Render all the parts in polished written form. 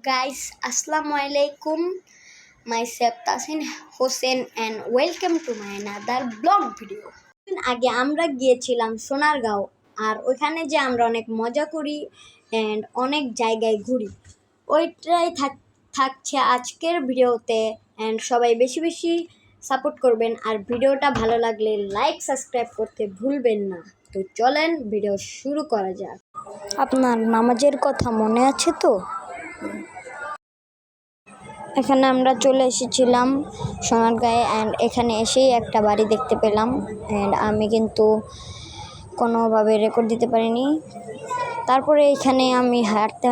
guys, Assalamu alaikum. Myself Tasin Hossein and welcome to my another blog video. আগে আমরা গিয়েছিলাম সোনারগাঁও, আর ওইখানে যে আমরা অনেক মজা করি অ্যান্ড অনেক জায়গায় ঘুরি, ওইটাই থাকছে আজকের ভিডিওতে। অ্যান্ড সবাই বেশি বেশি সাপোর্ট করবেন, আর ভিডিওটা ভালো লাগলে লাইক সাবস্ক্রাইব করতে ভুলবেন না। তো চলেন ভিডিও শুরু করা যাক। আপনার নামাজের কথা মনে আছে তো? এখানে আমরা চলে এসেছিলাম সোনারগাঁয়ে, অ্যান্ড এখানে এসেই একটা বাড়ি দেখতে পেলাম, অ্যান্ড আমি কিন্তু কোনোভাবে রেকর্ড দিতে পারিনি। তারপরে এখানে আমি হাঁটতে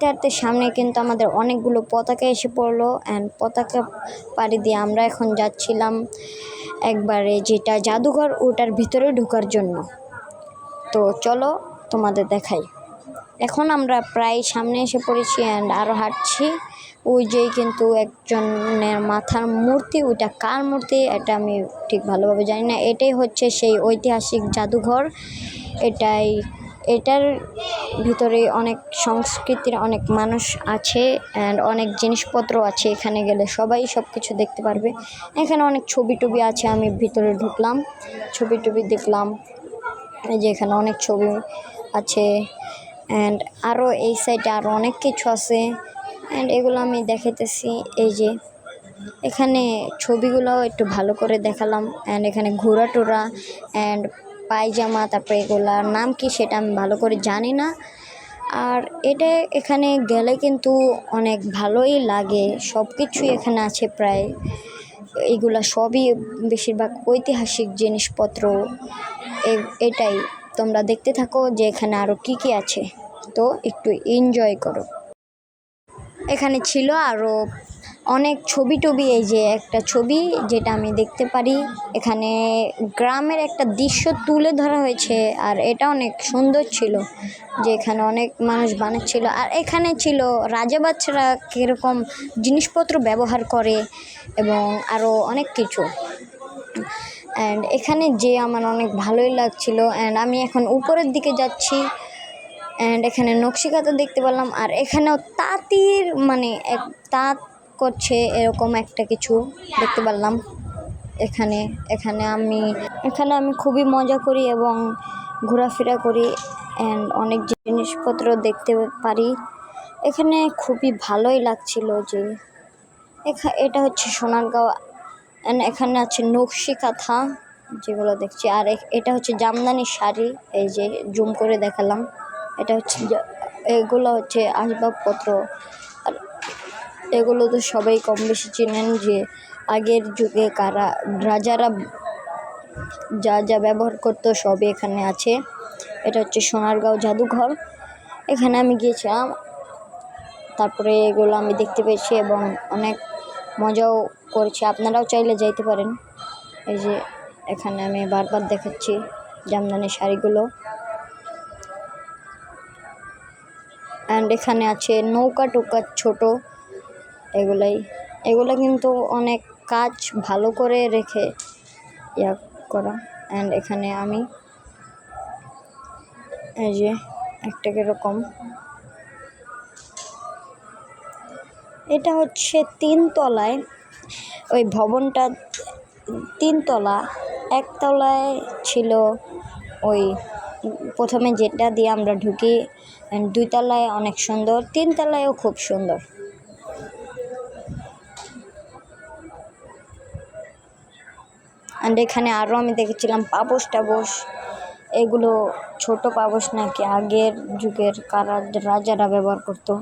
হাঁটতে সামনে কিন্তু আমাদের অনেকগুলো পতাকা এসে পড়লো, অ্যান্ড পতাকা পাড়ি দিয়ে আমরা এখন যাচ্ছিলাম একবারে যেটা জাদুঘর, ওটার ভিতরে ঢোকার জন্য। তো চলো তোমাদের দেখাই। এখন আমরা প্রায় সামনে এসে পড়েছি অ্যান্ড আরও হাঁটছি। ওই যেই কিন্তু একজনের মাথার মূর্তি, ওইটা কার মূর্তি এটা আমি ঠিক ভালোভাবে জানি না। এটাই হচ্ছে সেই ঐতিহাসিক জাদুঘর। এটার ভিতরে অনেক সংস্কৃতির অনেক মানুষ আছে অ্যান্ড অনেক জিনিসপত্র আছে। এখানে গেলে সবাই সব কিছু দেখতে পারবে। এখানে অনেক ছবি টবি আছে। আমি ভিতরে ঢুকলাম, ছবি টবি দেখলাম, এই যে এখানে অনেক ছবি আছে, অ্যান্ড আরও এই সাইডে আরও অনেক কিছু আছে, অ্যান্ড এগুলো আমি দেখাইতেছি। এই যে এখানে ছবিগুলো একটু ভালো করে দেখালাম, অ্যান্ড এখানে ঘোড়া টোরা অ্যান্ড পায়জামা, তারপরে এগুলার নাম কি সেটা আমি ভালো করে জানি না। আর এখানে গেলে কিন্তু অনেক ভালোই লাগে। সব কিছুই এখানে আছে প্রায়, এগুলা সবই বেশিরভাগ ঐতিহাসিক জিনিসপত্র। এটাই তোমরা দেখতে থাকো যে এখানে আরও কি কি আছে, তো একটু এনজয় করো। এখানে ছিল আরও অনেক ছবি টবি। এই যে একটা ছবি যেটা আমি দেখতে পারি, এখানে গ্রামের একটা দৃশ্য তুলে ধরা হয়েছে, আর এটা অনেক সুন্দর ছিল যে এখানে অনেক মানুষ বানাচ্ছিল। আর এখানে ছিল রাজা বাচ্চারা কীরকম জিনিসপত্র ব্যবহার করে এবং আরও অনেক কিছু। অ্যান্ড এখানে যে আমার অনেক ভালোই লাগছিল। অ্যান্ড আমি এখন উপরের দিকে যাচ্ছি, অ্যান্ড এখানে নকশিকাঁথা দেখতে পেলাম, আর এখানেও তাঁতির এক তাঁত করছে এরকম একটা কিছু দেখতে পারলাম। এখানে আমি খুবই মজা করি এবং ঘোরাফেরা করি, অ্যান্ড অনেক জিনিসপত্র দেখতে পারি। এখানে খুবই ভালোই লাগছিল যে এটা হচ্ছে সোনারগাঁও, অ্যান্ড এখানে আছে নকশিকাঁথা যেগুলো দেখছি। আর এটা হচ্ছে জামদানি শাড়ি, এই যে জুম করে দেখালাম। এটা হচ্ছে এগুলো হচ্ছে আসবাবপত্র, আর এগুলো তো সবাই কম বেশি চেনেন যে আগের যুগে রাজারা যা যা ব্যবহার করতো সবই এখানে আছে। এটা হচ্ছে সোনারগাঁও জাদুঘর। এখানে আমি গিয়েছিলাম, তারপরে এগুলো আমি দেখতে পেয়েছি এবং অনেক মজাও করেছি। আপনারাও চাইলে যাইতে পারেন। এই যে এখানে আমি বারবার দেখাচ্ছি জামদানি শাড়িগুলো, অ্যান্ড এখানে আছে নৌকা টোকা ছোট, এগুলো কিন্তু অনেক কাজ ভালো করে রেখে করা। অ্যান্ড এখানে আমি এই যে একটা এরকম, এটা হচ্ছে 3 তলায়, ওই ভবনটা 3 তলা। 1 তলায় ছিল ওই প্রথমে যেটা দিয়ে আমরা ঢুকি, 2 তলায় অনেক সুন্দর, 3 তলায়ও খুব সুন্দর। অ্যান্ড এখানে আরও আমি দেখেছিলাম পাপোশ টাপোশ, এগুলো ছোট পাপোশ নাকি আগের যুগের রাজারা ব্যবহার করতো।